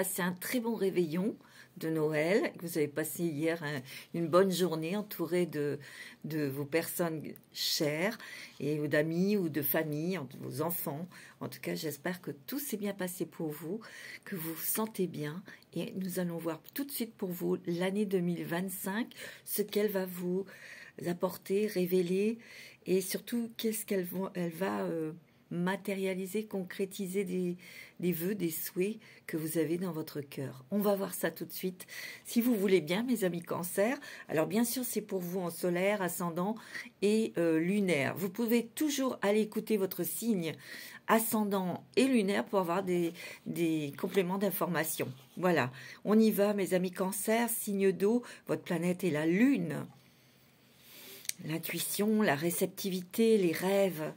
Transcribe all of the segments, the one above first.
passé un très bon réveillon de Noël, que vous avez passé hier une bonne journée entourée de vos personnes chères et d'amis ou de famille, de vos enfants. En tout cas, j'espère que tout s'est bien passé pour vous, que vous vous sentez bien. Et nous allons voir tout de suite pour vous l'année 2025, ce qu'elle va vous apporter, révéler et surtout qu'est-ce qu'elle va matérialiser, concrétiser des vœux, des souhaits que vous avez dans votre cœur. On va voir ça tout de suite. Si vous voulez bien, mes amis Cancer, alors bien sûr, c'est pour vous en solaire, ascendant et lunaire. Vous pouvez toujours aller écouter votre signe ascendant et lunaire pour avoir des compléments d'information. Voilà, on y va, mes amis Cancer, signe d'eau, votre planète est la Lune. L'intuition, la réceptivité, les rêves.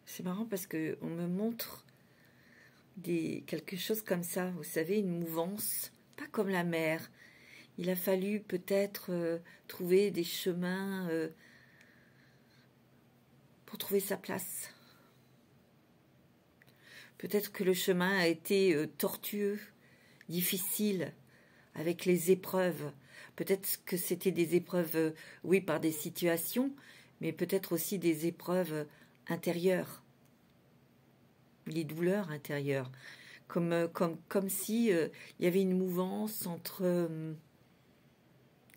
C'est marrant parce que on me montre quelque chose comme ça, vous savez, une mouvance, pas comme la mer. Il a fallu peut-être trouver des chemins pour trouver sa place. Peut-être que le chemin a été tortueux, difficile, avec les épreuves. Peut-être que c'était des épreuves, oui, par des situations, mais peut-être aussi des épreuves intérieures, les douleurs intérieures, comme si il y avait une mouvance entre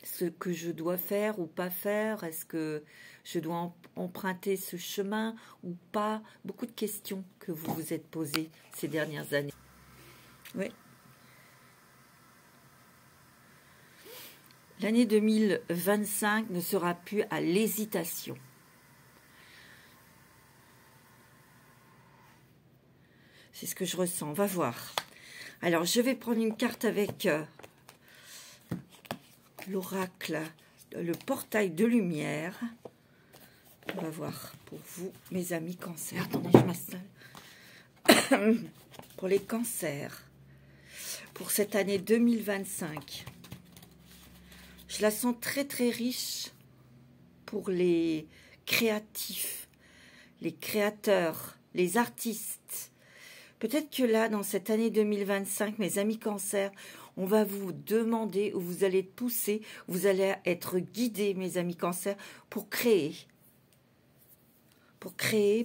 ce que je dois faire ou pas faire, est-ce que je dois emprunter ce chemin ou pas, beaucoup de questions que vous vous êtes posées ces dernières années. Oui. L'année 2025 ne sera plus à l'hésitation. C'est ce que je ressens. On va voir. Alors, je vais prendre une carte avec l'oracle, le portail de lumière. On va voir pour vous, mes amis Cancer. Attendez, je m'installe. Pour les cancers, pour cette année 2025, je la sens très très riche pour les créatifs, les créateurs, les artistes. Peut-être que là, dans cette année 2025, mes amis Cancer, on va vous demander, ou vous allez être poussés, vous allez être guidés, mes amis Cancer, pour créer. Pour créer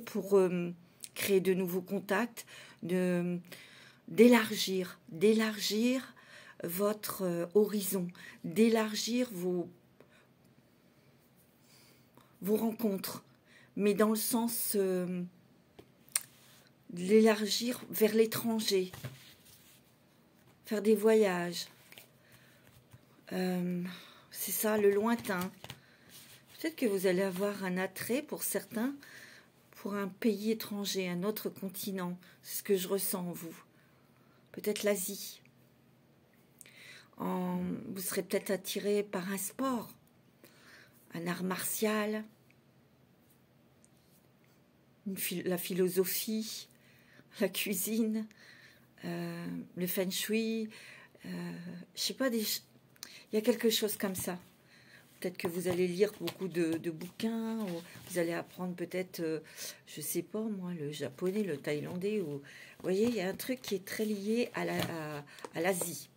de nouveaux contacts, d'élargir votre horizon, d'élargir vos rencontres, mais dans le sens de l'élargir vers l'étranger, faire des voyages. C'est ça, le lointain. Peut-être que vous allez avoir un attrait pour certains, pour un pays étranger, un autre continent. C'est ce que je ressens en vous. Peut-être l'Asie. Vous serez peut-être attiré par un sport, un art martial, la philosophie, la cuisine, le feng shui, je sais pas, il y a quelque chose comme ça. Peut-être que vous allez lire beaucoup de bouquins, ou vous allez apprendre peut-être, je sais pas moi, le japonais, le thaïlandais, ou vous voyez, il y a un truc qui est très lié à l'Asie.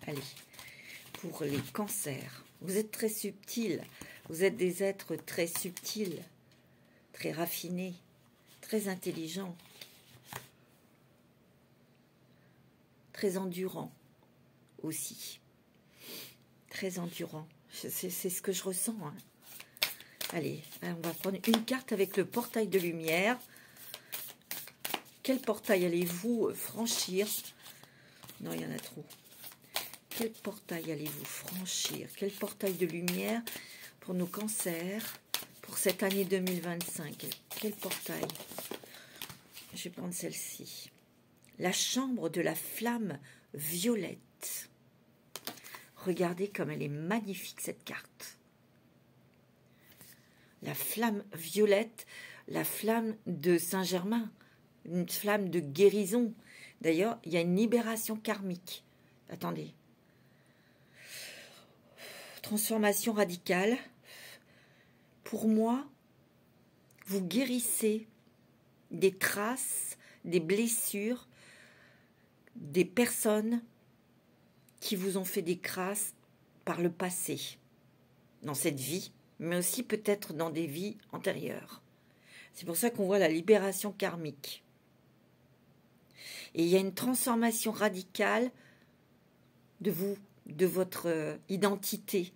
Allez, pour les cancers, vous êtes très subtils, vous êtes des êtres très subtils, très raffinés, très intelligents, très endurants aussi, très endurants. C'est ce que je ressens. Hein. Allez, on va prendre une carte avec le portail de lumière. Quel portail allez-vous franchir? Non, il y en a trop. Quel portail allez-vous franchir? Quel portail de lumière pour nos cancers pour cette année 2025? Quel portail? Je vais prendre celle-ci. La chambre de la flamme violette. Regardez comme elle est magnifique cette carte. La flamme violette, la flamme de Saint-Germain, une flamme de guérison. D'ailleurs, il y a une libération karmique. Attendez. transformation radicale. Pour moi, vous guérissez des traces, des blessures, des personnes qui vous ont fait des crasses par le passé, dans cette vie, mais aussi peut-être dans des vies antérieures. C'est pour ça qu'on voit la libération karmique. Et il y a une transformation radicale de vous, de votre identité.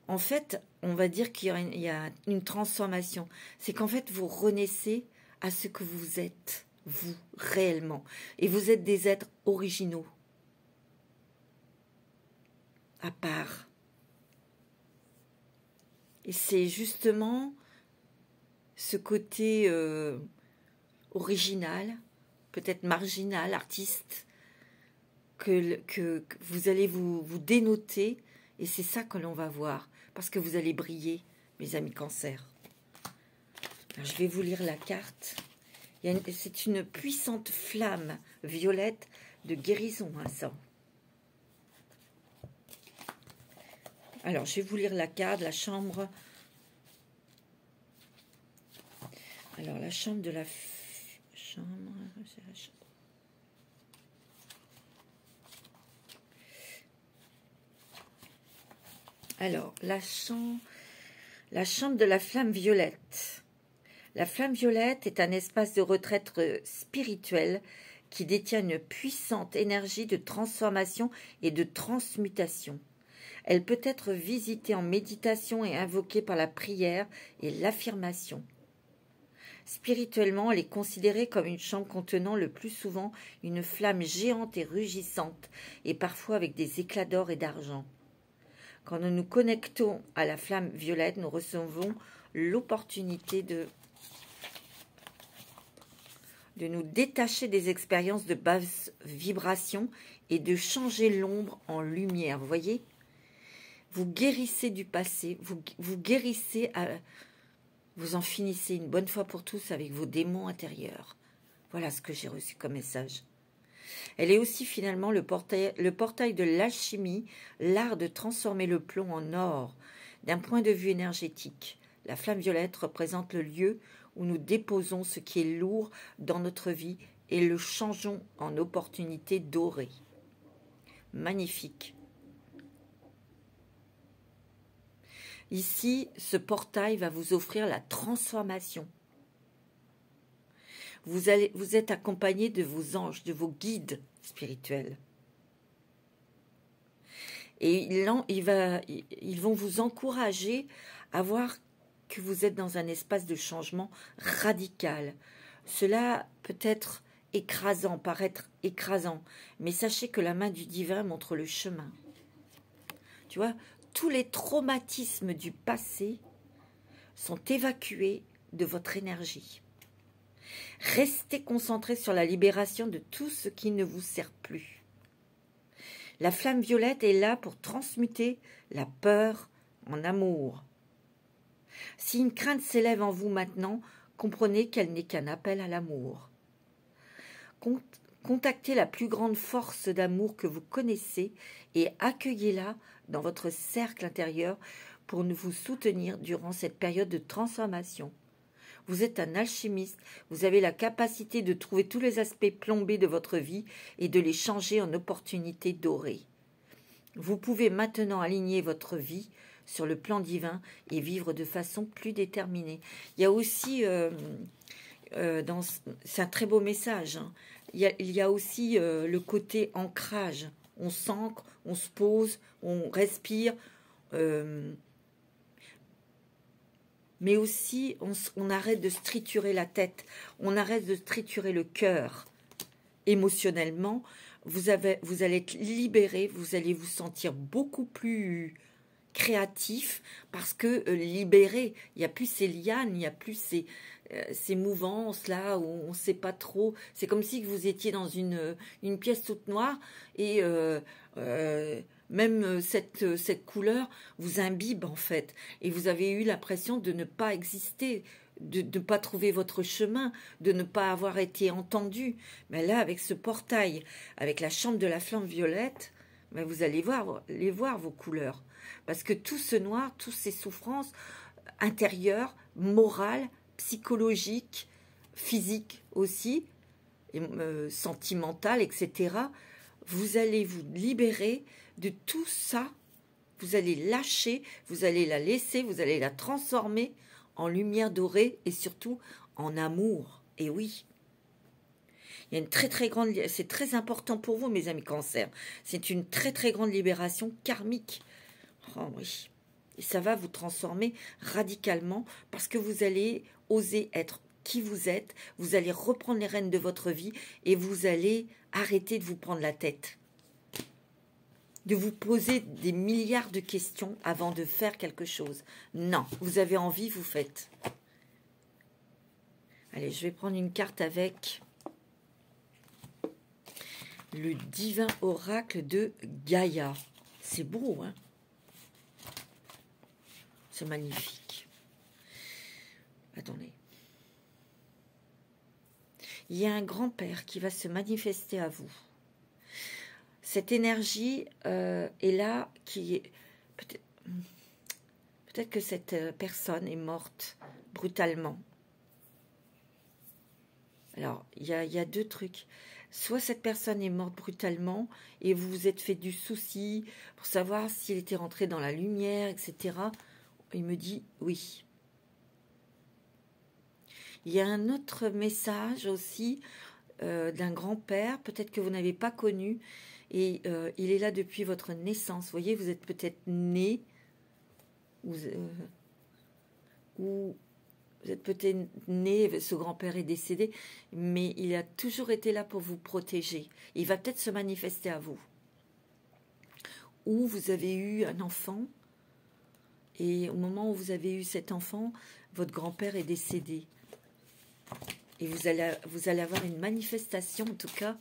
En fait, on va dire qu'il y a une transformation. C'est qu'en fait, vous renaissez à ce que vous êtes, vous, réellement. Et vous êtes des êtres originaux, à part. Et c'est justement ce côté original, peut-être marginal, artiste, que vous allez vous dénoter, et c'est ça que l'on va voir, parce que vous allez briller, mes amis Cancer. Alors, je vais vous lire la carte. C'est une puissante flamme violette de guérison, hein, ça. Alors, je vais vous lire la carte, la chambre. Alors, la chambre de la chambre. C'est la chambre. Alors, la chambre de la flamme violette. La flamme violette est un espace de retraite spirituelle qui détient une puissante énergie de transformation et de transmutation. Elle peut être visitée en méditation et invoquée par la prière et l'affirmation. Spirituellement, elle est considérée comme une chambre contenant le plus souvent une flamme géante et rugissante, et parfois avec des éclats d'or et d'argent. Quand nous nous connectons à la flamme violette, nous recevons l'opportunité de nous détacher des expériences de basse vibration et de changer l'ombre en lumière. Vous voyez? Vous guérissez du passé, vous guérissez, vous en finissez une bonne fois pour tous avec vos démons intérieurs. Voilà ce que j'ai reçu comme message. Elle est aussi finalement le portail de l'alchimie, l'art de transformer le plomb en or. D'un point de vue énergétique, la flamme violette représente le lieu où nous déposons ce qui est lourd dans notre vie et le changeons en opportunités dorées. Magnifique. Ici, ce portail va vous offrir la transformation. Vous êtes accompagné de vos anges, de vos guides spirituels. Et ils vont vous encourager à voir que vous êtes dans un espace de changement radical. Cela peut être écrasant, paraître écrasant, mais sachez que la main du divin montre le chemin. Tu vois, tous les traumatismes du passé sont évacués de votre énergie. Restez concentré sur la libération de tout ce qui ne vous sert plus. La flamme violette est là pour transmuter la peur en amour. Si une crainte s'élève en vous maintenant, comprenez qu'elle n'est qu'un appel à l'amour. Contactez la plus grande force d'amour que vous connaissez et accueillez-la dans votre cercle intérieur pour vous soutenir durant cette période de transformation. Vous êtes un alchimiste, vous avez la capacité de trouver tous les aspects plombés de votre vie et de les changer en opportunités dorées. Vous pouvez maintenant aligner votre vie sur le plan divin et vivre de façon plus déterminée. Il y a aussi, c'est un très beau message, hein. Il y a aussi le côté ancrage. On s'ancre, on se pose, on respire, mais aussi on arrête de se triturer la tête, on arrête de se triturer le cœur. Émotionnellement, vous allez être libéré, vous allez vous sentir beaucoup plus créatif parce que libéré, il n'y a plus ces lianes, il n'y a plus ces mouvances là où on ne sait pas trop. C'est comme si vous étiez dans une pièce toute noire et même cette couleur vous imbibe en fait, et vous avez eu l'impression de ne pas exister, de ne pas trouver votre chemin, de ne pas avoir été entendu. Mais là, avec ce portail, avec la chambre de la flamme violette, ben vous allez voir vos couleurs. Parce que tout ce noir, toutes ces souffrances intérieures, morales, psychologiques, physiques aussi, et, sentimentales, etc., vous allez vous libérer de tout ça. Vous allez lâcher, vous allez la laisser, vous allez la transformer en lumière dorée et surtout en amour. Et oui, il y a une très très grande, c'est très important pour vous mes amis Cancer, c'est une très très grande libération karmique. Oh oui, et ça va vous transformer radicalement parce que vous allez oser être qui vous êtes, vous allez reprendre les rênes de votre vie et vous allez arrêter de vous prendre la tête. De vous poser des milliards de questions avant de faire quelque chose. Non, vous avez envie, vous faites. Allez, je vais prendre une carte avec le divin oracle de Gaïa. C'est beau, hein? C'est magnifique. Attendez. Il y a un grand-père qui va se manifester à vous. Cette énergie est là, qui est peut-être que cette personne est morte brutalement. Alors, il y a deux trucs. Soit cette personne est morte brutalement et vous vous êtes fait du souci pour savoir s'il était rentré dans la lumière, etc. Il me dit oui. Il y a un autre message aussi d'un grand-père, peut-être que vous n'avez pas connu, et il est là depuis votre naissance. Vous voyez, vous êtes peut-être né, ou vous êtes peut-être né, ce grand-père est décédé, mais il a toujours été là pour vous protéger. Il va peut-être se manifester à vous. Ou vous avez eu un enfant, et au moment où vous avez eu cet enfant, votre grand-père est décédé. Et vous allez avoir une manifestation, en tout cas,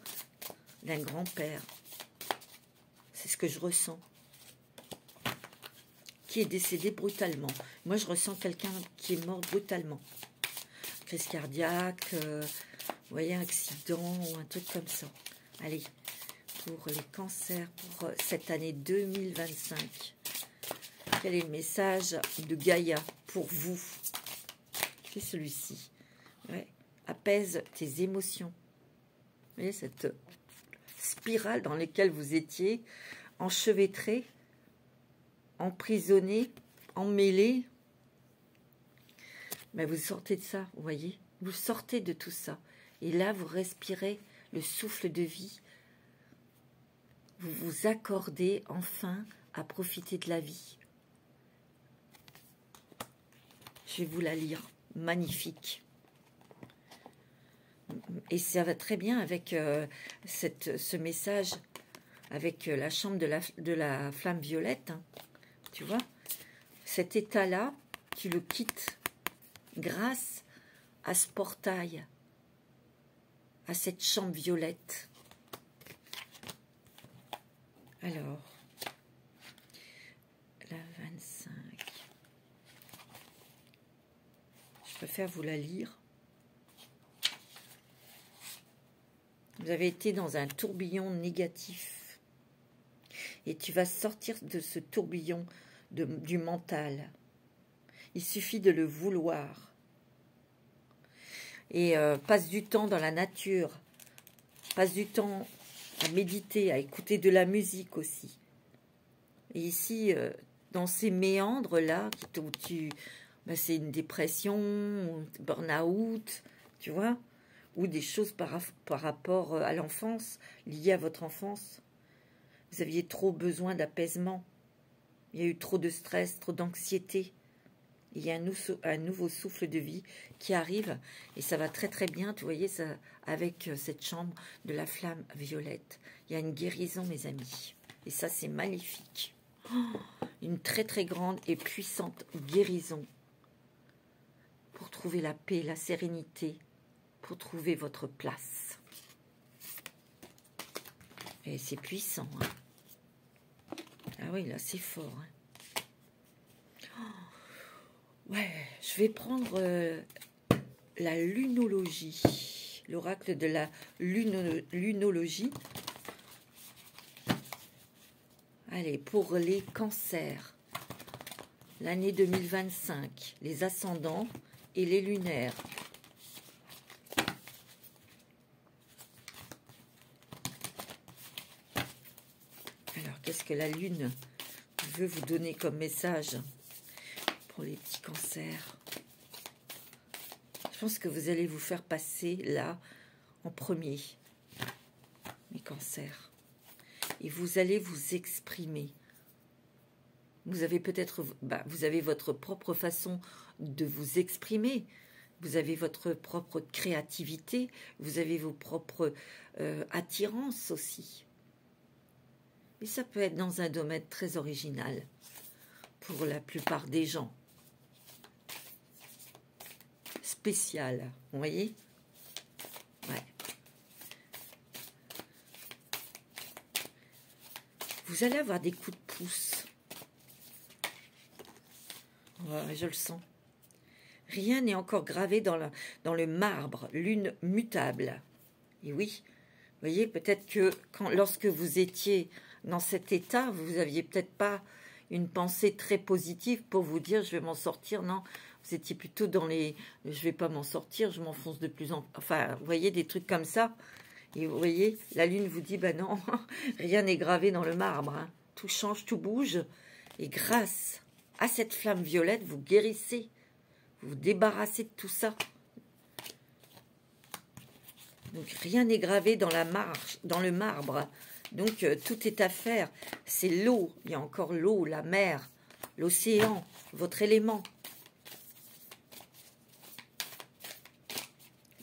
d'un grand-père. C'est ce que je ressens. Qui est décédé brutalement. Moi, je ressens quelqu'un qui est mort brutalement. Crise cardiaque, vous voyez, un accident ou un truc comme ça. Allez, pour les cancers, pour cette année 2025. Quel est le message de Gaïa pour vous? C'est celui-ci. Ouais. Apaise tes émotions. Vous voyez, cette spirale dans laquelle vous étiez, enchevêtré, emprisonné, emmêlé. Mais vous sortez de ça, vous voyez. Vous sortez de tout ça. Et là, vous respirez le souffle de vie. Vous vous accordez enfin à profiter de la vie. Je vais vous la lire. Magnifique. Et ça va très bien avec ce message, avec la chambre de la flamme violette. Hein. Tu vois, cet état-là, tu le quittes grâce à ce portail, à cette chambre violette. Alors, la 25. Je préfère vous la lire. Vous avez été dans un tourbillon négatif. Et tu vas sortir de ce tourbillon du mental. Il suffit de le vouloir. Et passe du temps dans la nature. Passe du temps à méditer, à écouter de la musique aussi. Et ici, dans ces méandres-là, c'est une dépression, burn-out, tu vois, ou des choses par rapport à l'enfance, liées à votre enfance. Vous aviez trop besoin d'apaisement. Il y a eu trop de stress, trop d'anxiété. Il y a un nouveau souffle de vie qui arrive et ça va très très bien, tu voyez, ça, avec cette chambre de la flamme violette. Il y a une guérison, mes amis. Et ça, c'est magnifique. Oh, une très très grande et puissante guérison pour trouver la paix, la sérénité, pour trouver votre place. Et c'est puissant. Hein. Ah oui, là, c'est fort. Hein. Oh, ouais, je vais prendre la lunologie, l'oracle de la lunologie. Allez, pour les cancers, l'année 2025, les ascendants et les lunaires. Alors, qu'est-ce que la lune veut vous donner comme message pour les petits cancers? Je pense que vous allez vous faire passer là en premier, mes cancers. Et vous allez vous exprimer. Vous avez peut-être, vous avez votre propre façon de vous exprimer. Vous avez votre propre créativité. Vous avez vos propres attirances aussi. Et ça peut être dans un domaine très original pour la plupart des gens. Spécial, vous voyez? Ouais. Vous allez avoir des coups de pouce. Ouais, je le sens. Rien n'est encore gravé dans le marbre, lune mutable. Et oui, vous voyez, peut-être que lorsque vous étiez dans cet état, vous n'aviez peut-être pas une pensée très positive pour vous dire je vais m'en sortir. Non, vous étiez plutôt dans les je vais pas m'en sortir, je m'enfonce de plus en... Enfin, vous voyez, des trucs comme ça. Et vous voyez, la lune vous dit, ben non, rien n'est gravé dans le marbre. Hein. Tout change, tout bouge. Et grâce à cette flamme violette, vous guérissez. Vous vous débarrassez de tout ça. Donc, rien n'est gravé dans la marche, dans le marbre. Donc, tout est à faire. C'est l'eau. Il y a encore l'eau, la mer, l'océan, votre élément.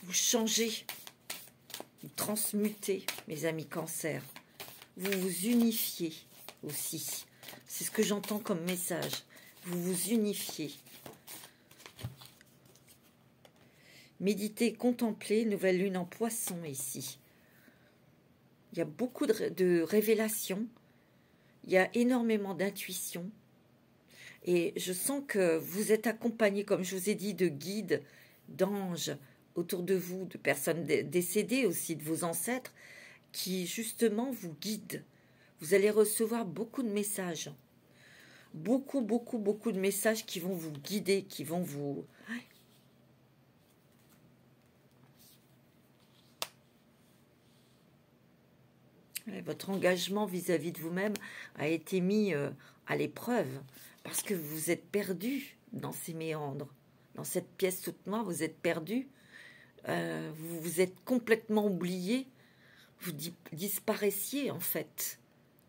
Vous changez. Vous transmutez, mes amis cancer. Vous vous unifiez aussi. C'est ce que j'entends comme message. Vous vous unifiez. Méditez, contemplez, nouvelle lune en poisson ici. Il y a beaucoup de révélations. Il y a énormément d'intuition. Et je sens que vous êtes accompagné, comme je vous ai dit, de guides, d'anges, autour de vous, de personnes décédées aussi, de vos ancêtres, qui justement vous guident. Vous allez recevoir beaucoup de messages. Beaucoup de messages qui vont vous guider, qui vont vous... Votre engagement vis-à-vis de vous-même a été mis à l'épreuve, parce que vous êtes perdu dans ces méandres. Dans cette pièce toute noire, vous êtes perdu. Vous vous êtes complètement oublié, vous disparaissiez en fait,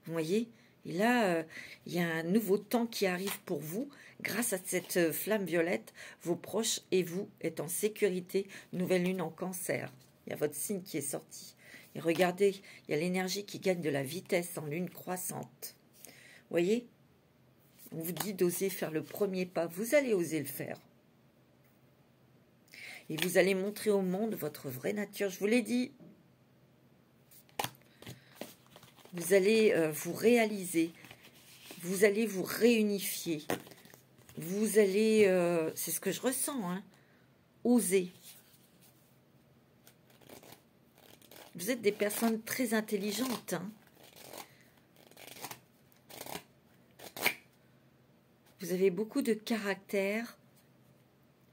vous voyez, et là il y a un nouveau temps qui arrive pour vous, grâce à cette flamme violette, vos proches et vous êtes en sécurité. Nouvelle lune en cancer, il y a votre signe qui est sorti, et regardez, il y a l'énergie qui gagne de la vitesse en lune croissante, vous voyez, on vous dit d'oser faire le premier pas, vous allez oser le faire. Et vous allez montrer au monde votre vraie nature. Je vous l'ai dit. Vous allez vous réaliser. Vous allez vous réunifier. Vous allez... c'est ce que je ressens. Hein, oser. Vous êtes des personnes très intelligentes. Hein. Vous avez beaucoup de caractère.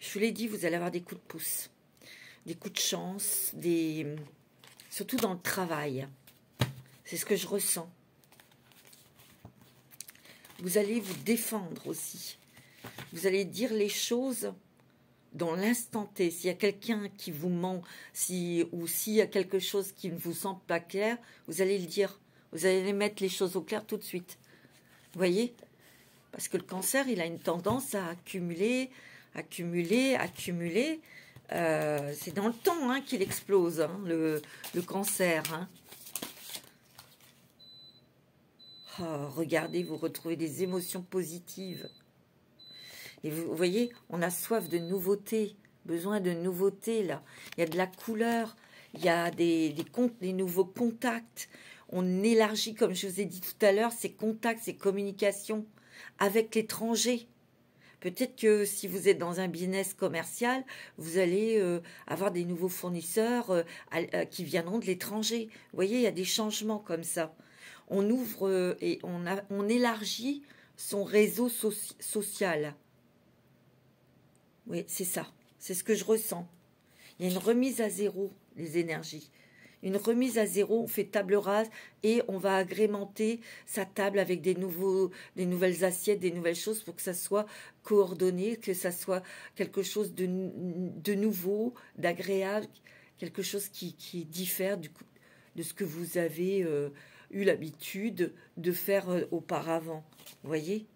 Je vous l'ai dit, vous allez avoir des coups de pouce, des coups de chance, surtout dans le travail. C'est ce que je ressens. Vous allez vous défendre aussi. Vous allez dire les choses dans l'instant T. S'il y a quelqu'un qui vous ment, ou s'il y a quelque chose qui ne vous semble pas clair, vous allez le dire. Vous allez mettre les choses au clair tout de suite. Vous voyez? Parce que le cancer, il a une tendance à accumuler... c'est dans le temps hein, qu'il explose, hein, le cancer. Hein. Oh, regardez, vous retrouvez des émotions positives. Et vous voyez, on a soif de nouveautés, besoin de nouveautés là. Il y a de la couleur, il y a des nouveaux contacts. On élargit, comme je vous ai dit tout à l'heure, ces contacts, ces communications avec l'étranger. Peut-être que si vous êtes dans un business commercial, vous allez avoir des nouveaux fournisseurs qui viendront de l'étranger. Vous voyez, il y a des changements comme ça. on ouvre et on élargit son réseau social. Oui, c'est ça. C'est ce que je ressens. Il y a une remise à zéro, les énergies. Une remise à zéro, on fait table rase et on va agrémenter sa table avec des nouvelles assiettes, des nouvelles choses pour que ça soit coordonné, que ça soit quelque chose de nouveau, d'agréable, quelque chose qui diffère de ce que vous avez eu l'habitude de faire auparavant. Vous voyez?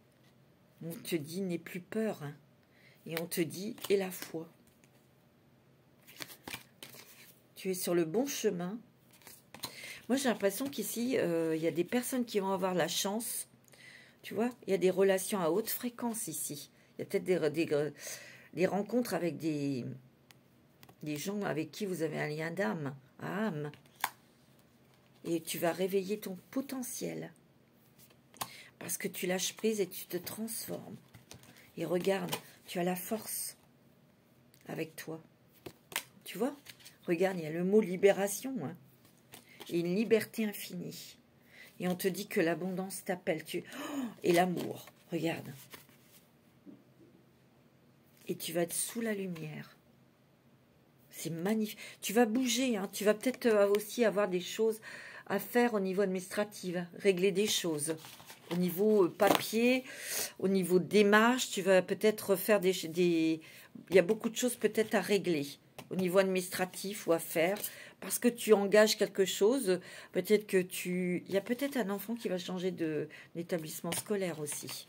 On te dit, n'aie plus peur. Hein. Et on te dit, aie la foi. Tu es sur le bon chemin. Moi, j'ai l'impression qu'ici, il y a des personnes qui vont avoir la chance. Tu vois, il y a des relations à haute fréquence ici. Il y a peut-être des rencontres avec des gens avec qui vous avez un lien d'âme, à âme. Et tu vas réveiller ton potentiel. Parce que tu lâches prise et tu te transformes. Et regarde, tu as la force avec toi. Tu vois? Regarde, il y a le mot libération, hein, et une liberté infinie. Et on te dit que l'abondance t'appelle. Et l'amour, regarde. Et tu vas être sous la lumière. C'est magnifique. Tu vas bouger, hein. Tu vas peut-être aussi avoir des choses à faire au niveau administratif, régler des choses. Au niveau papier, au niveau démarche, tu vas peut-être faire il y a beaucoup de choses peut-être à régler. Au niveau administratif ou à faire, parce que tu engages quelque chose, peut-être que il y a peut-être un enfant qui va changer d'établissement scolaire aussi.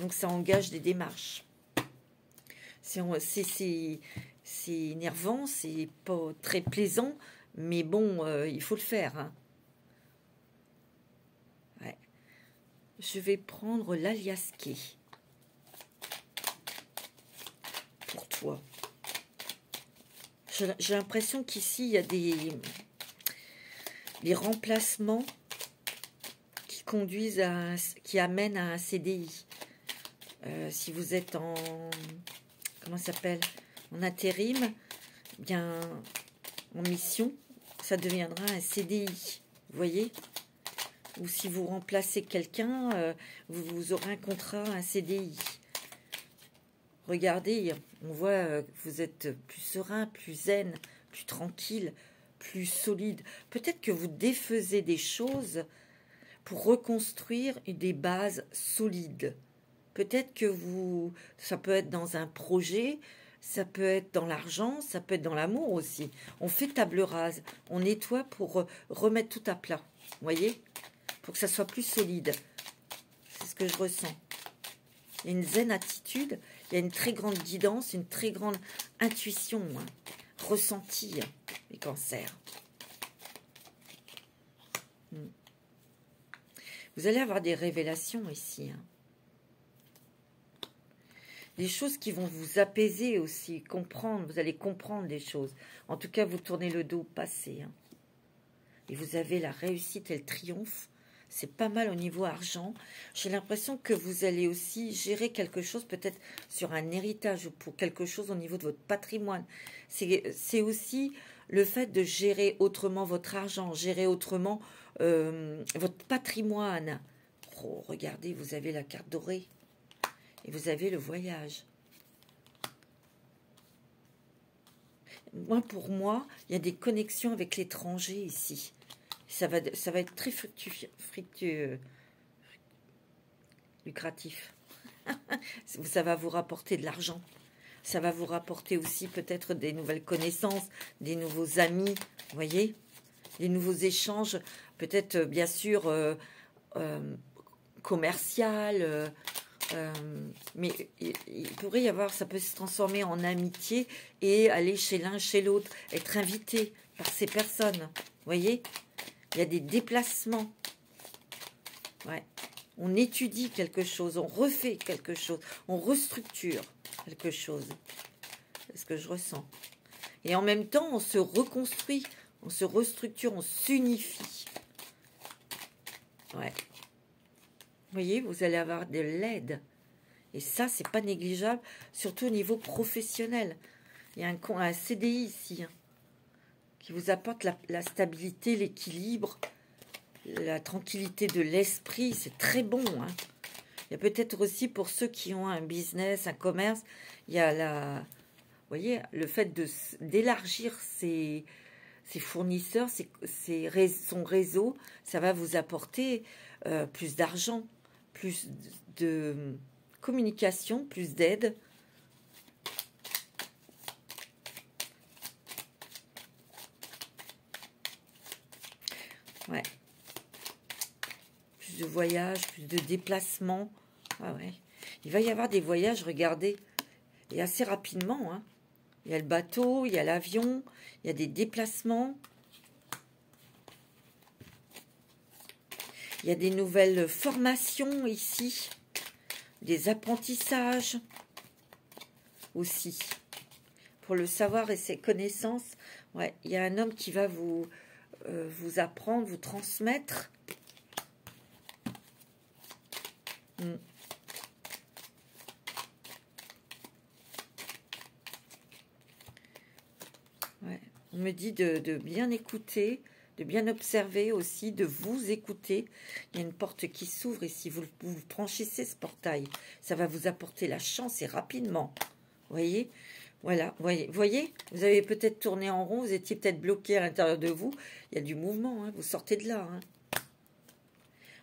Donc ça engage des démarches. C'est énervant, c'est pas très plaisant, mais bon, il faut le faire. Hein. Ouais. Je vais prendre l'aliasqué pour toi. J'ai l'impression qu'ici, il y a des remplacements qui conduisent qui amènent à un CDI. Si vous êtes comment ça s'appelle, en intérim, bien en mission, ça deviendra un CDI. Vous voyez? Ou si vous remplacez quelqu'un, vous aurez un contrat, un CDI. Regardez, on voit que vous êtes plus serein, plus zen, plus tranquille, plus solide. Peut-être que vous défaisez des choses pour reconstruire des bases solides. Peut-être que ça peut être dans un projet, ça peut être dans l'argent, ça peut être dans l'amour aussi. On fait table rase, on nettoie pour remettre tout à plat. Vous voyez? Pour que ça soit plus solide. C'est ce que je ressens. Il y a une zen attitude, il y a une très grande guidance, une très grande intuition, hein, ressentie, les cancers. Vous allez avoir des révélations ici. Hein. Des choses qui vont vous apaiser aussi, comprendre, vous allez comprendre des choses. En tout cas, vous tournez le dos au passé. Hein. Et vous avez la réussite et le triomphe. C'est pas mal au niveau argent. J'ai l'impression que vous allez aussi gérer quelque chose, peut-être sur un héritage ou pour quelque chose au niveau de votre patrimoine. C'est aussi le fait de gérer autrement votre argent, gérer autrement votre patrimoine. Oh, regardez, vous avez la carte dorée. Et vous avez le voyage. Pour moi, il y a des connexions avec l'étranger ici. Ça va être très lucratif. Ça va vous rapporter de l'argent. Ça va vous rapporter aussi peut-être des nouvelles connaissances, des nouveaux amis, vous voyez, des nouveaux échanges, peut-être bien sûr commercial, mais il pourrait y avoir, ça peut se transformer en amitié et aller chez l'un, chez l'autre, être invité par ces personnes, vous voyez. Il y a des déplacements. Ouais. On étudie quelque chose, on refait quelque chose, on restructure quelque chose. C'est ce que je ressens. Et en même temps, on se reconstruit, on se restructure, on s'unifie. Ouais. Vous voyez, vous allez avoir de l'aide. Et ça, c'est pas négligeable, surtout au niveau professionnel. Il y a un CDI ici, hein, qui vous apporte la stabilité, l'équilibre. la tranquillité de l'esprit, c'est très bon. Hein. Il y a peut-être aussi pour ceux qui ont un business, un commerce, il y a la, vous voyez, le fait d'élargir ses fournisseurs, son réseau, ça va vous apporter plus d'argent, plus de communication, plus d'aide. Ouais. Plus de voyages, plus de déplacements. Ah ouais. Il va y avoir des voyages, regardez, et assez rapidement. Hein. Il y a le bateau, il y a l'avion, il y a des déplacements. Il y a des nouvelles formations ici, des apprentissages aussi. Pour le savoir et ses connaissances, ouais, il y a un homme qui va vous apprendre, vous transmettre. Ouais. On me dit de bien écouter, de bien observer aussi, de vous écouter. Il y a une porte qui s'ouvre ici. Vous franchissez ce portail. Ça va vous apporter la chance et rapidement. Voyez? Voilà. Voyez? Vous avez peut-être tourné en rond. Vous étiez peut-être bloqué à l'intérieur de vous. Il y a du mouvement. Hein. Vous sortez de là. Hein.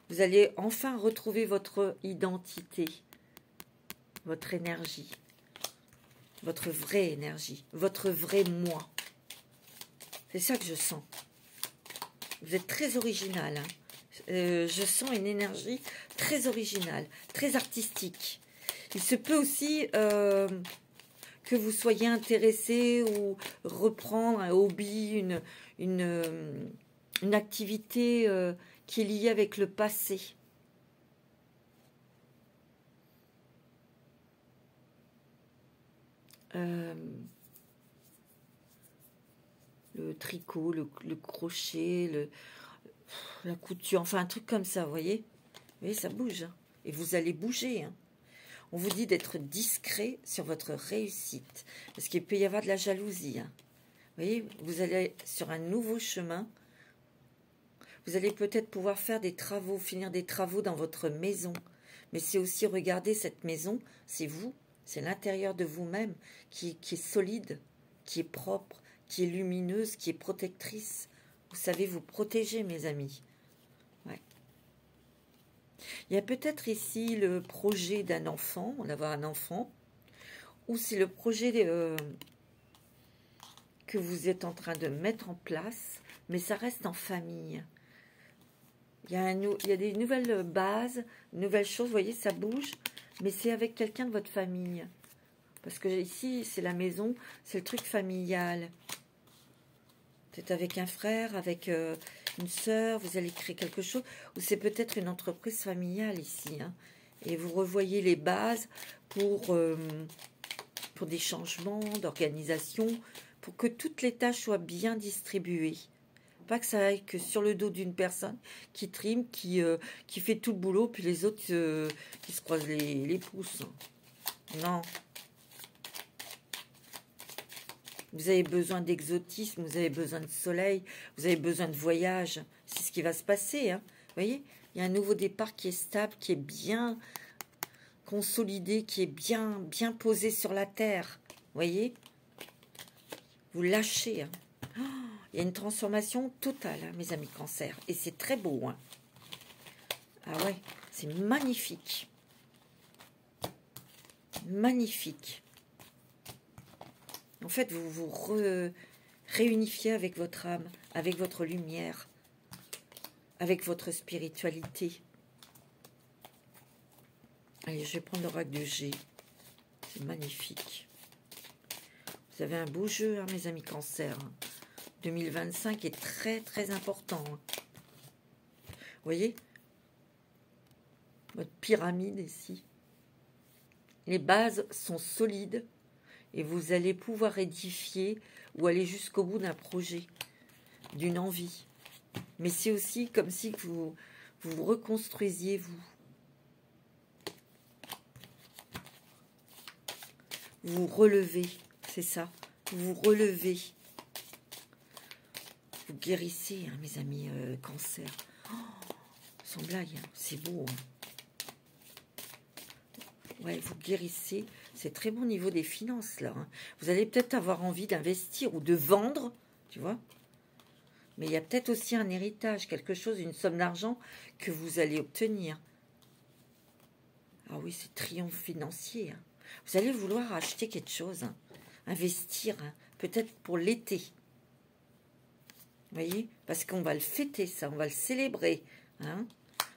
Vous allez enfin retrouver votre identité, votre énergie, votre vraie énergie, votre vrai moi. C'est ça que je sens. Vous êtes très original. Hein. Je sens une énergie très originale, très artistique. Il se peut aussi que vous soyez intéressé ou reprendre un hobby, une activité qui est liée avec le passé. Le tricot, le crochet, la couture, enfin un truc comme ça, vous voyez? Vous voyez, ça bouge. Hein. Et vous allez bouger. Hein. On vous dit d'être discret sur votre réussite. Parce qu'il peut y avoir de la jalousie. Hein. Vous voyez, vous allez sur un nouveau chemin. Vous allez peut-être pouvoir faire des travaux, finir des travaux dans votre maison. Mais c'est aussi regarder cette maison, c'est vous, c'est l'intérieur de vous-même qui est solide, qui est propre, qui est lumineuse, qui est protectrice. Vous savez vous protéger, mes amis. Ouais. Il y a peut-être ici le projet d'un enfant, d'avoir un enfant, ou c'est le projet que vous êtes en train de mettre en place, mais ça reste en famille. Il y a des nouvelles bases, nouvelles choses, vous voyez, ça bouge, mais c'est avec quelqu'un de votre famille. Parce que ici, c'est la maison, c'est le truc familial. C'est avec un frère, avec une sœur, vous allez créer quelque chose, ou c'est peut-être une entreprise familiale ici. Hein, et vous revoyez les bases pour des changements d'organisation, pour que toutes les tâches soient bien distribuées. Pas que ça aille que sur le dos d'une personne qui trime, qui fait tout le boulot, puis les autres qui se croisent les pouces. Non. Vous avez besoin d'exotisme, vous avez besoin de soleil, vous avez besoin de voyage. C'est ce qui va se passer. Hein. Vous voyez, il y a un nouveau départ qui est stable, qui est bien consolidé, qui est bien posé sur la terre. Vous voyez, vous lâchez. Hein. Oh, il y a une transformation totale, hein, mes amis Cancer. Et c'est très beau. Hein. Ah ouais, c'est magnifique. Magnifique. En fait, vous vous réunifiez avec votre âme, avec votre lumière, avec votre spiritualité. Allez, je vais prendre l'oracle de G. C'est magnifique. Vous avez un beau jeu, hein, mes amis Cancer. 2025 est très, très important. Hein. Vous voyez? Votre pyramide ici. Les bases sont solides. Et vous allez pouvoir édifier ou aller jusqu'au bout d'un projet, d'une envie. Mais c'est aussi comme si vous reconstruisiez, vous. Vous relevez, c'est ça. Vous relevez. Vous guérissez, hein, mes amis Cancer. Sans blague, hein, c'est beau. Hein. Ouais, vous guérissez. C'est très bon au niveau des finances, là. Hein. Vous allez peut-être avoir envie d'investir ou de vendre, tu vois. Mais il y a peut-être aussi un héritage, quelque chose, une somme d'argent que vous allez obtenir. Ah oui, c'est triomphe financier. Hein. Vous allez vouloir acheter quelque chose, hein. Investir, hein. Peut-être pour l'été. Vous voyez? Parce qu'on va le fêter, ça, on va le célébrer. Hein.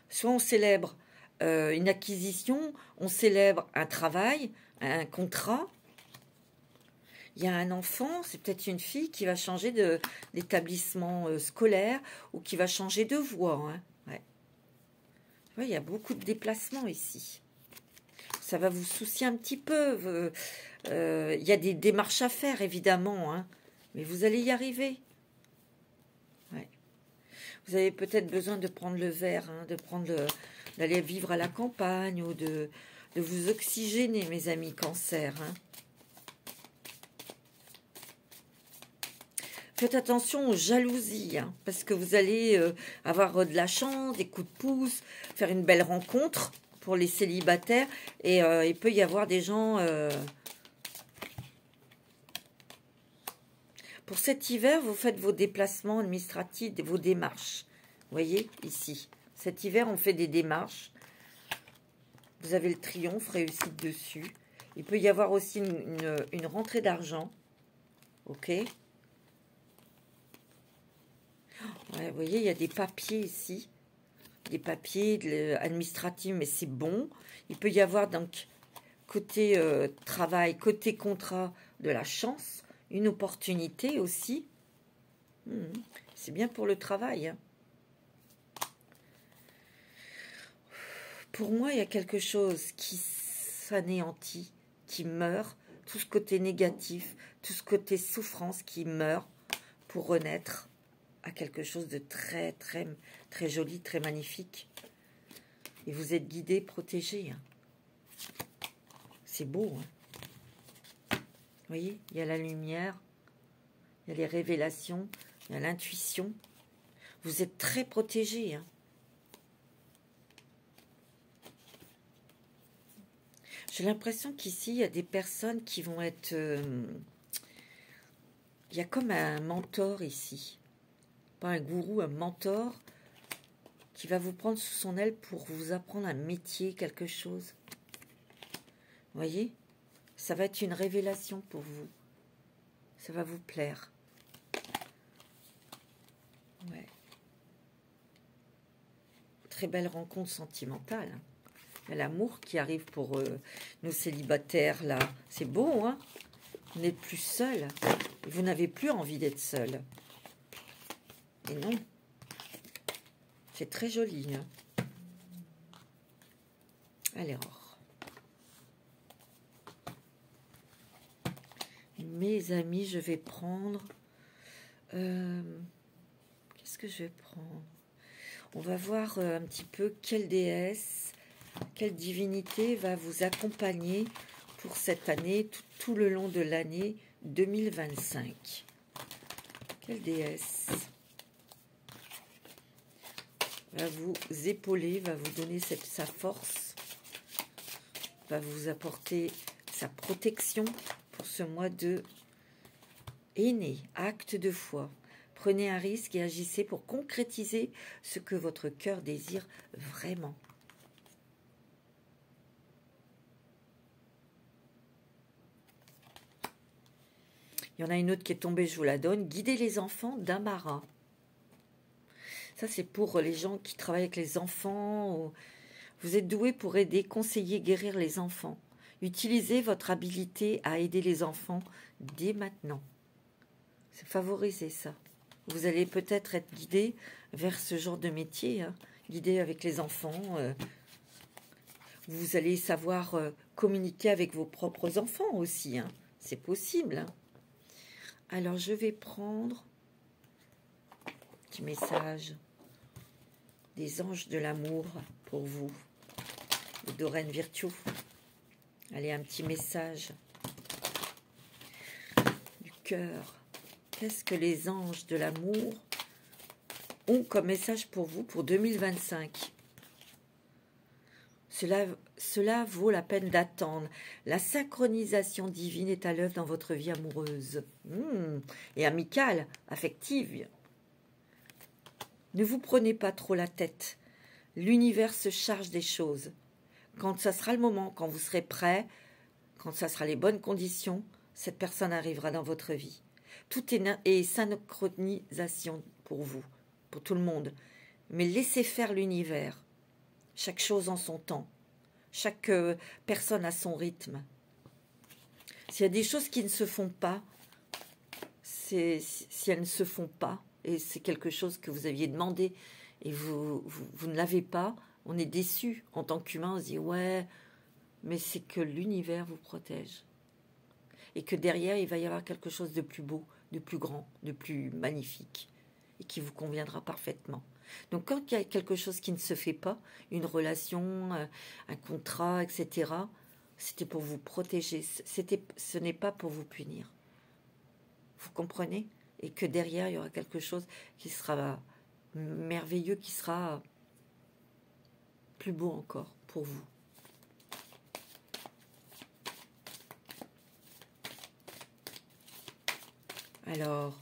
Soit on célèbre une acquisition, on célèbre un travail, un contrat. Il y a un enfant, c'est peut-être une fille qui va changer d'établissement scolaire ou qui va changer de voie. Hein. Ouais. Ouais, il y a beaucoup de déplacements ici. Ça va vous soucier un petit peu. Il y a des démarches à faire, évidemment. Hein, mais vous allez y arriver. Ouais. Vous avez peut-être besoin de prendre le verre, hein, d'aller vivre à la campagne ou de vous oxygéner, mes amis cancer. Hein. Faites attention aux jalousies, hein, parce que vous allez avoir de la chance, des coups de pouce, faire une belle rencontre pour les célibataires. Et il peut y avoir des gens... Pour cet hiver, vous faites vos déplacements administratifs, vos démarches. Vous voyez, ici. Cet hiver, on fait des démarches. Vous avez le triomphe, réussite dessus. Il peut y avoir aussi une rentrée d'argent. OK. Ouais, vous voyez, il y a des papiers ici. Des papiers administratifs, mais c'est bon. Il peut y avoir donc, côté travail, côté contrat, de la chance. Une opportunité aussi. C'est bien pour le travail. Hein. Pour moi, il y a quelque chose qui s'anéantit, qui meurt. Tout ce côté négatif, tout ce côté souffrance qui meurt pour renaître à quelque chose de très, très, très joli, très magnifique. Et vous êtes guidé, protégé. Hein. C'est beau. Hein. Vous voyez, il y a la lumière, il y a les révélations, il y a l'intuition. Vous êtes très protégé. Hein. J'ai l'impression qu'ici, il y a des personnes qui vont être... il y a comme un mentor ici. Pas un gourou, un mentor qui va vous prendre sous son aile pour vous apprendre un métier, quelque chose. Vous voyez? Ça va être une révélation pour vous. Ça va vous plaire. Ouais. Très belle rencontre sentimentale. Il y a l'amour qui arrive pour nos célibataires, là. C'est beau, hein? Vous n'êtes plus seul. Vous n'avez plus envie d'être seul. Et non. C'est très joli, hein? Alors. Mes amis, je vais prendre... qu'est-ce que je vais prendre? On va voir un petit peu quelle déesse, quelle divinité va vous accompagner pour cette année, tout le long de l'année 2025. Quelle déesse va vous épauler, va vous donner sa force, va vous apporter sa protection pour ce mois de Aîné, acte de foi. Prenez un risque et agissez pour concrétiser ce que votre cœur désire vraiment. Il y en a une autre qui est tombée, je vous la donne. Guidez les enfants d'Amara. Ça, c'est pour les gens qui travaillent avec les enfants. Vous êtes doué pour aider, conseiller, guérir les enfants. Utilisez votre habilité à aider les enfants dès maintenant. C'est favoriser ça. Vous allez peut-être être guidé vers ce genre de métier, hein, guidé avec les enfants. Vous allez savoir communiquer avec vos propres enfants aussi. Hein. C'est possible. Hein. Alors, je vais prendre un petit message des anges de l'amour pour vous, de Doreen Virtue. Allez, un petit message du cœur. Qu'est-ce que les anges de l'amour ont comme message pour vous pour 2025. Cela vaut la peine d'attendre. La synchronisation divine est à l'œuvre dans votre vie amoureuse et amicale, affective. Ne vous prenez pas trop la tête. L'univers se charge des choses. Quand ça sera le moment, quand vous serez prêt, quand ça sera les bonnes conditions, cette personne arrivera dans votre vie. Tout est synchronisation pour vous, pour tout le monde. Mais laissez faire l'univers. Chaque chose en son temps. Chaque personne a son rythme. S'il y a des choses qui ne se font pas, si elles ne se font pas, et c'est quelque chose que vous aviez demandé et vous ne l'avez pas, on est déçu en tant qu'humain, on se dit ouais, mais c'est que l'univers vous protège. Et que derrière, il va y avoir quelque chose de plus beau, de plus grand, de plus magnifique, et qui vous conviendra parfaitement. Donc quand il y a quelque chose qui ne se fait pas, une relation, un contrat, etc., c'était pour vous protéger, ce n'est pas pour vous punir. Vous comprenez? Et que derrière, il y aura quelque chose qui sera merveilleux, qui sera plus beau encore pour vous. Alors,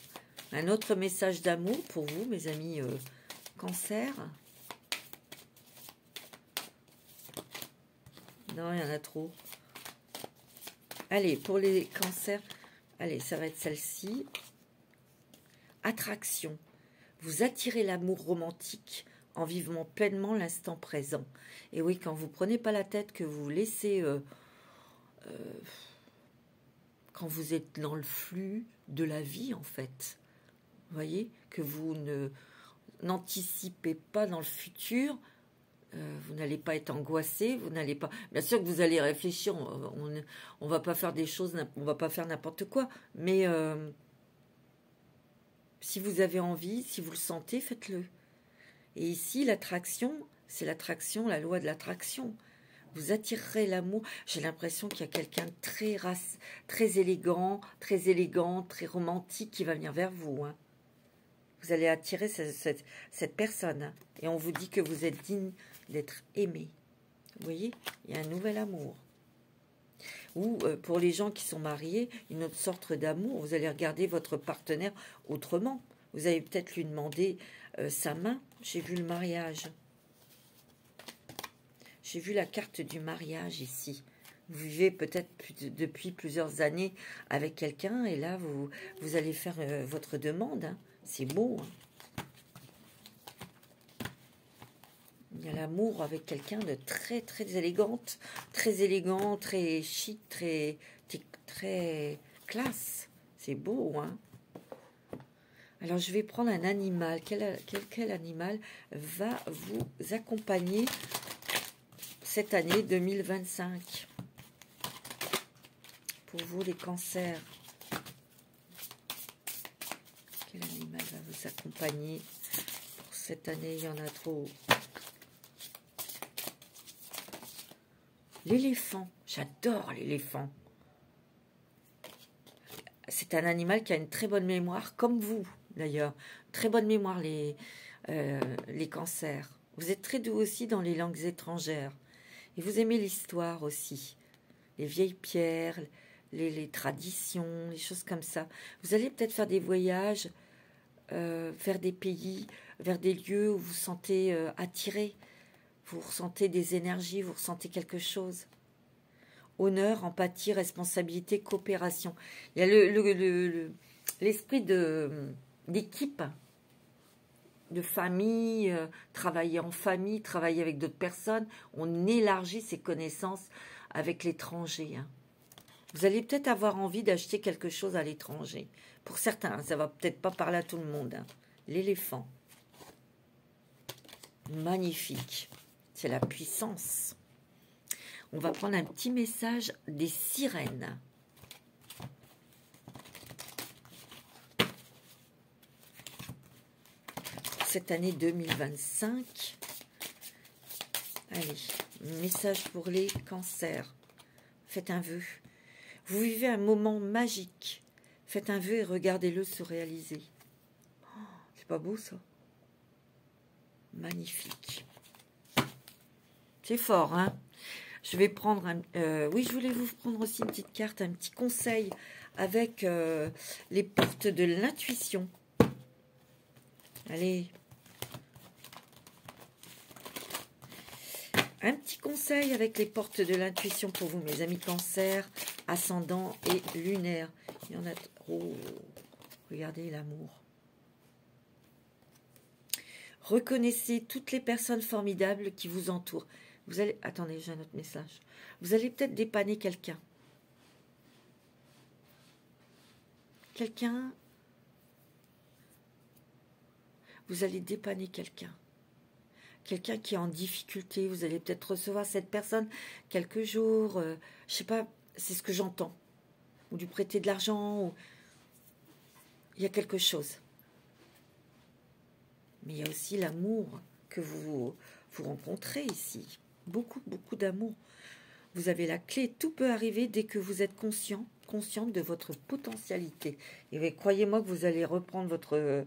un autre message d'amour pour vous, mes amis Cancer. Non, il y en a trop. Allez, pour les cancers, allez, ça va être celle-ci. Attraction. Vous attirez l'amour romantique en vivant pleinement l'instant présent. Et oui, quand vous prenez pas la tête, que vous laissez... quand vous êtes dans le flux de la vie, en fait. Vous voyez, que vous n'anticipez pas dans le futur, vous n'allez pas être angoissé, vous n'allez pas... Bien sûr que vous allez réfléchir, on va pas faire des choses, on va pas faire n'importe quoi, mais si vous avez envie, si vous le sentez, faites-le. Et ici, l'attraction, c'est l'attraction, la loi de l'attraction. Vous attirerez l'amour. J'ai l'impression qu'il y a quelqu'un de très élégant, très romantique qui va venir vers vous. Hein. Vous allez attirer cette personne. Hein. Et on vous dit que vous êtes digne d'être aimé. Vous voyez, il y a un nouvel amour. Ou pour les gens qui sont mariés, une autre sorte d'amour. Vous allez regarder votre partenaire autrement. Vous allez peut-être lui demander sa main. J'ai vu le mariage. J'ai vu la carte du mariage ici. Vous vivez peut-être depuis plusieurs années avec quelqu'un et là, vous allez faire votre demande. Hein. C'est beau. Hein. Il y a l'amour avec quelqu'un de très élégant, très chic, très classe. C'est beau, hein. Alors, je vais prendre un animal. Quel animal va vous accompagner cette année 2025 pour vous les cancers? Quel animal va vous accompagner pour cette année? Il y en a trop. L'éléphant, j'adore l'éléphant. C'est un animal qui a une très bonne mémoire, comme vous d'ailleurs. Très bonne mémoire les cancers. Vous êtes très doux aussi dans les langues étrangères. Et vous aimez l'histoire aussi, les vieilles pierres, les traditions, les choses comme ça. Vous allez peut-être faire des voyages vers des pays, vers des lieux où vous vous sentez attiré, vous ressentez des énergies, vous ressentez quelque chose. Honneur, empathie, responsabilité, coopération. Il y a l'esprit d'équipe, de famille, travailler en famille, travailler avec d'autres personnes. On élargit ses connaissances avec l'étranger. Hein. Vous allez peut-être avoir envie d'acheter quelque chose à l'étranger. Pour certains, hein, ça va peut-être pas parler à tout le monde. Hein. L'éléphant. Magnifique. C'est la puissance. On va prendre un petit message des sirènes. Cette année 2025. Allez, message pour les cancers. Faites un vœu. Vous vivez un moment magique. Faites un vœu et regardez-le se réaliser. Oh, c'est pas beau ça? Magnifique. C'est fort, hein? Je vais prendre un... oui, je voulais vous prendre aussi une petite carte, un petit conseil avec les portes de l'intuition. Allez. Un petit conseil avec les portes de l'intuition pour vous, mes amis Cancer, ascendant et lunaire. Il y en a... Oh, regardez l'amour. Reconnaissez toutes les personnes formidables qui vous entourent. Vous allez... Attendez, j'ai un autre message. Vous allez peut-être dépanner quelqu'un. Quelqu'un... Vous allez dépanner quelqu'un. Quelqu'un qui est en difficulté. Vous allez peut-être recevoir cette personne quelques jours. Je sais pas, c'est ce que j'entends. Ou lui prêter de l'argent. Ou... Il y a quelque chose. Mais il y a aussi l'amour que vous rencontrez ici. Beaucoup, beaucoup d'amour. Vous avez la clé. Tout peut arriver dès que vous êtes consciente de votre potentialité. Et croyez-moi que vous allez reprendre votre...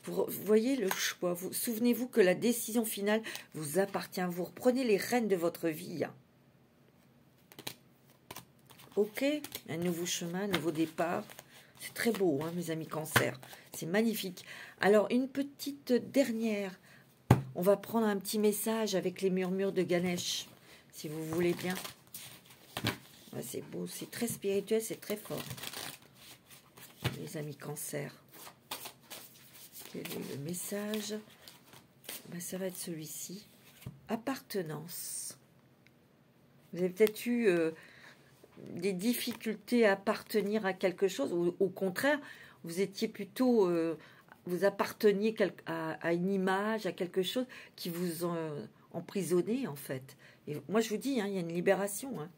Vous voyez le choix. Souvenez-vous que la décision finale vous appartient. Vous reprenez les rênes de votre vie. Ok, un nouveau chemin, un nouveau départ. C'est très beau, hein, mes amis Cancer. C'est magnifique. Alors, une petite dernière. On va prendre un petit message avec les murmures de Ganesh, si vous voulez bien. Ouais, c'est beau, c'est très spirituel, c'est très fort. Les amis Cancer. Quel est le message? Ben, ça va être celui-ci. Appartenance. Vous avez peut-être eu des difficultés à appartenir à quelque chose, ou au contraire, vous étiez plutôt... vous apparteniez à une image, à quelque chose qui vous emprisonnait, en fait. Et moi, je vous dis, hein, il y a une libération. Hein.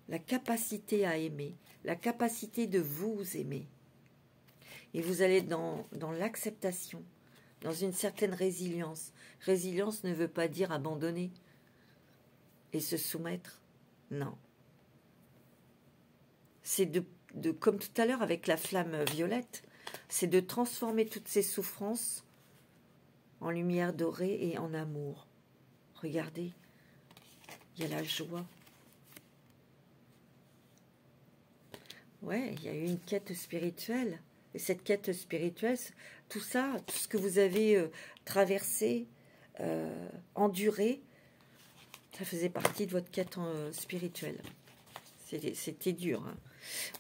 La capacité à aimer, la capacité de vous aimer. Et vous allez dans l'acceptation, dans une certaine résilience. Résilience ne veut pas dire abandonner et se soumettre. Non. C'est comme tout à l'heure avec la flamme violette, c'est de transformer toutes ces souffrances en lumière dorée et en amour. Regardez, il y a la joie. Ouais, il y a eu une quête spirituelle. Et cette quête spirituelle, tout ça, tout ce que vous avez traversé, enduré, ça faisait partie de votre quête spirituelle. C'était dur. Hein.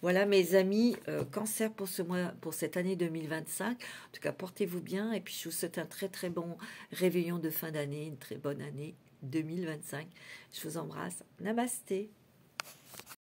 Voilà, mes amis, Cancer pour ce mois, pour cette année 2025. En tout cas, portez-vous bien. Et puis, je vous souhaite un très, très bon réveillon de fin d'année, une très bonne année 2025. Je vous embrasse. Namasté.